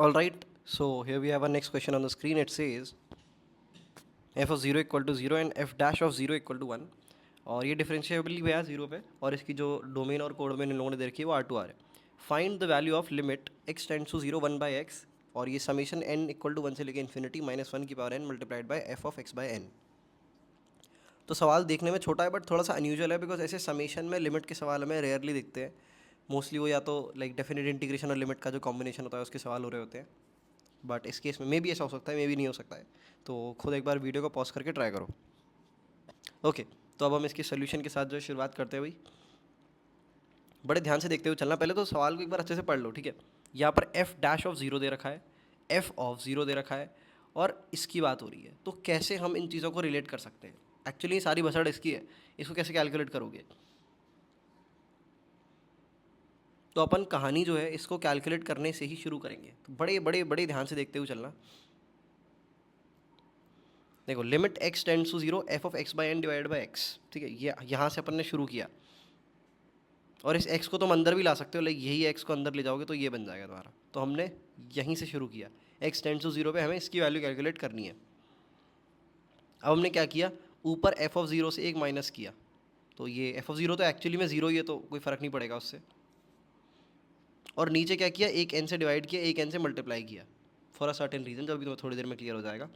All right, so here we have our next question on the screen. It says f of 0 equal to 0 and f dash of 0 equal to 1, और ये differentiable भी है 0 पे, और इसकी जो domain और कोड में इन लोगों ने दे रखी है वो R2R है. Find the value of limit x tends to 0 1 by x, और ये समीशन n इक्वल टू 1 से लेकर इन्फिनिटी माइनस 1 की power n multiplied by F of x by n. तो सवाल देखने में छोटा है बट थोड़ा सा अनयूजुअल है, बिकॉज ऐसे समीशन में लिमिट के सवाल हमें रेयरली दिखते हैं. मोस्टली वो या तो लाइक डेफिनेट इंटीग्रेशन और लिमिट का जो कॉम्बिनेशन होता है उसके सवाल हो रहे होते हैं. बट इस केस में मे भी ऐसा हो सकता है, मे भी नहीं हो सकता है. तो खुद एक बार वीडियो को पॉज करके ट्राई करो. ओके, तो अब हम इसके सोल्यूशन के साथ जो है शुरुआत करते हैं भाई. बड़े ध्यान से देखते हुए चलना. पहले तो सवाल को एक बार अच्छे से पढ़ लो, ठीक है. यहाँ पर एफ डैश ऑफ 0 दे रखा है, एफ ऑफ 0 दे रखा है, और इसकी बात हो रही है. तो कैसे हम इन चीज़ों को रिलेट कर सकते हैं? एक्चुअली ये सारी बसड़ इसकी है. इसको कैसे कैलकुलेट करोगे? तो अपन कहानी जो है इसको कैलकुलेट करने से ही शुरू करेंगे. तो बड़े बड़े बड़े ध्यान से देखते हुए चलना. देखो, limit x tends to 0 f of x by n divide by x, ठीक है. ये यहाँ से अपन ने शुरू किया, और इस x को तुम अंदर भी ला सकते हो. लाइक यही x को अंदर ले जाओगे तो ये बन जाएगा तुम्हारा. तो हमने यहीं से शुरू किया. x टेंड्स टू 0 पे हमें इसकी वैल्यू कैलकुलेट करनी है. अब हमने क्या किया, ऊपर f ऑफ 0 से एक माइनस किया. तो ये f ऑफ 0 तो एक्चुअली में 0 ही है, तो कोई फ़र्क नहीं पड़ेगा उससे. और नीचे क्या किया, एक n से डिवाइड किया, एक n से मल्टीप्लाई किया फॉर अ सर्टेन रीज़न, जो अभी तुम्हें थोड़ी देर में क्लियर हो जाएगा.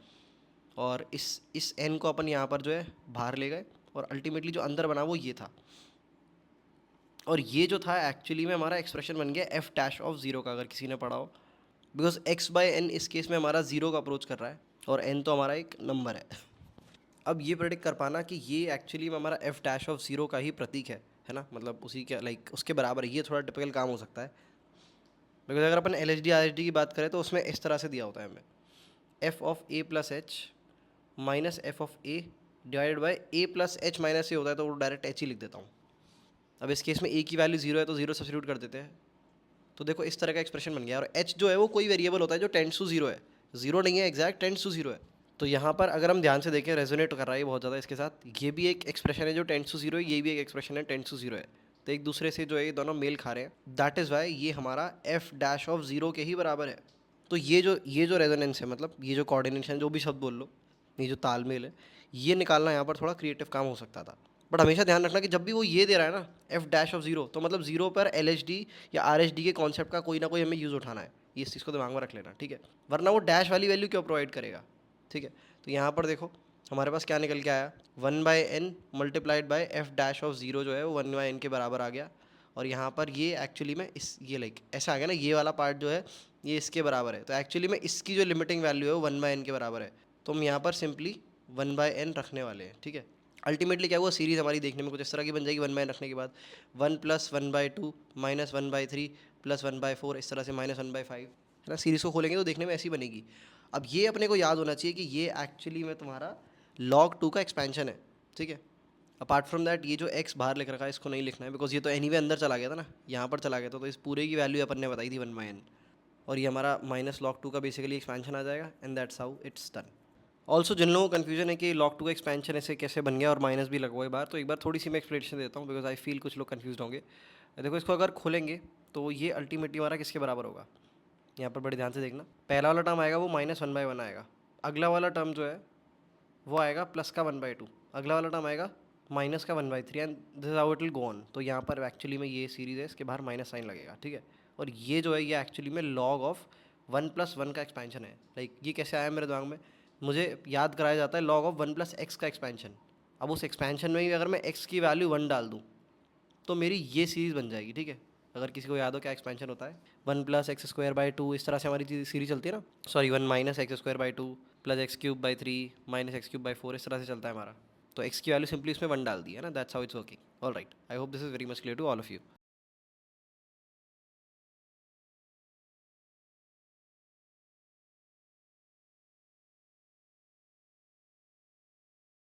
और इस n को अपन यहाँ पर जो है बाहर ले गए, और अल्टीमेटली जो अंदर बना वो ये था. और ये जो था एक्चुअली में हमारा एक्सप्रेशन बन गया एफ डैश ऑफ 0 का, अगर किसी ने पढ़ा हो. बिकॉज x बाई एन इस केस में हमारा 0 का अप्रोच कर रहा है, और n तो हमारा एक नंबर है. अब ये प्रेडिक्ट कर पाना कि ये एक्चुअली में हमारा एफ डैश ऑफ 0 का ही प्रतीक है ना. मतलब उसी के लाइक उसके बराबर है. ये थोड़ा टिपिकल काम हो सकता है, बिकॉज अगर अपन L H D R H D की बात करें तो उसमें इस तरह से दिया होता है हमें, f of a plus h minus f of a divided by a plus h minus a होता है, तो वो डायरेक्ट एच ही लिख देता हूँ. अब इस केस में ए की वैल्यू 0 है तो 0 सब्स्टिट्यूट कर देते हैं. तो देखो इस तरह का एक्सप्रेशन बन गया. और एच जो है वो कोई वेरिएबल होता है जो टेंड्स टू 0 है. 0 नहीं है एग्जैक्ट, टेंड्स टू 0 है. तो यहाँ पर अगर हम ध्यान से देखें, रेजोनेट कर रहा है बहुत ज़्यादा इसके साथ. ये भी एक एक्सप्रेशन है जो टेंड्स टू 0 है, ये भी एक एक्सप्रेशन है टेंड्स टू 0 है. तो एक दूसरे से जो है ये दोनों मेल खा रहे हैं. दैट इज़ वाई ये हमारा एफ डैश ऑफ 0 के ही बराबर है. तो ये जो रेजोनेंस है, मतलब ये जो कोऑर्डिनेशन, जो भी शब्द बोल लो, ये जो तालमेल है, ये निकालना यहाँ पर थोड़ा क्रिएटिव काम हो सकता था. बट हमेशा ध्यान रखना कि जब भी वो ये दे रहा है ना, एफ डैश ऑफ 0, तो मतलब 0 पर एल एच डी या आर एच डी के कॉन्सेप्ट का कोई ना कोई हमें यूज़ उठाना है. ये इस चीज़ को दिमाग में रख लेना, ठीक है. वरना वो डैश वाली वैल्यू क्यों प्रोवाइड करेगा, ठीक है. तो यहाँ पर देखो हमारे पास क्या निकल के आया, 1 by n multiplied by f dash of 0 जो है वो 1 बाई एन के बराबर आ गया. और यहाँ पर ये एक्चुअली में इस ये लाइक ऐसा आ गया ना, ये वाला पार्ट जो है ये इसके बराबर है. तो एक्चुअली में इसकी जो लिमिटिंग वैल्यू है वो 1 बाई एन के बराबर है. तो हम यहाँ पर सिंपली 1 बाई एन रखने वाले हैं, ठीक है. अल्टीमेटली क्या हुआ, सीरीज़ हमारी देखने में कुछ इस तरह की बन जाएगी. 1 बाई एन रखने के बाद 1 plus 1 by 2 minus 1 by 3 plus 1 by 4, इस तरह से माइनस 1 बाई 5, है ना. सीरीज़ को खोलेंगे तो देखने में ऐसी बनेगी. अब ये अपने को याद होना चाहिए कि ये एक्चुअली में तुम्हारा log 2 का एक्सपेंशन है, ठीक है. अपार्ट फ्रॉम दैट ये जो x बाहर लिख रखा है इसको नहीं लिखना है, बिकॉज ये तो एनीवे अंदर चला गया था ना, यहाँ पर चला गया था. तो इस पूरे की वैल्यू अपन ने बताई थी 1 बाई एन, और ये हमारा माइनस log 2 का बेसिकली एक्सपेंशन आ जाएगा. And that's how it's done. Also जिन लोगों को कन्फ्यूजन है कि log 2 का एक्सपेंशन ऐसे कैसे बन गया और माइनस भी लगवाए बाहर, तो एक बार थोड़ी सी मैं एक्सप्लेनेशन देता हूँ, बिकॉज आई फील कुछ लोग कन्फ्यूज होंगे. देखो इसको अगर खोलेंगे तो ये अल्टीमेटली हमारा किसके बराबर होगा, यहाँ पर बड़े ध्यान से देखना. पहला वाला टर्म आएगा वो माइनस 1 बाई 1 आएगा. अगला वाला टर्म जो है वो आएगा प्लस का 1 बाई 2. अगला वाला टर्म आएगा माइनस का 1 by 3, and this is how it will go on. तो यहाँ पर एक्चुअली में ये सीरीज़ है, इसके बाहर माइनस साइन लगेगा, ठीक है. और ये जो है ये एक्चुअली में लॉग ऑफ 1 प्लस 1 का एक्सपेंशन है. लाइक ये कैसे आया मेरे दिमाग में, मुझे याद कराया जाता है लॉग ऑफ 1 प्लस एक्स का एक्सपेंशन. अब उस एक्सपेंशन में ही अगर मैं एक्स की वैल्यू 1 डाल दूँ तो मेरी ये सीरीज़ बन जाएगी, ठीक है. अगर किसी को याद हो क्या एक्सपेंशन होता है, 1 प्लस एक्स स्क्वायर बाई 2, इस तरह से हमारी सीरीज चलती है ना. Sorry, 1 minus x square by 2 plus x cube by 3 minus x cube by 4, इस तरह से चलता है हमारा. तो एक्स की वैल्यू सिंपली इसमें 1 डाल दी है ना. That's how it's working. All right, I hope this is very much clear to all of you.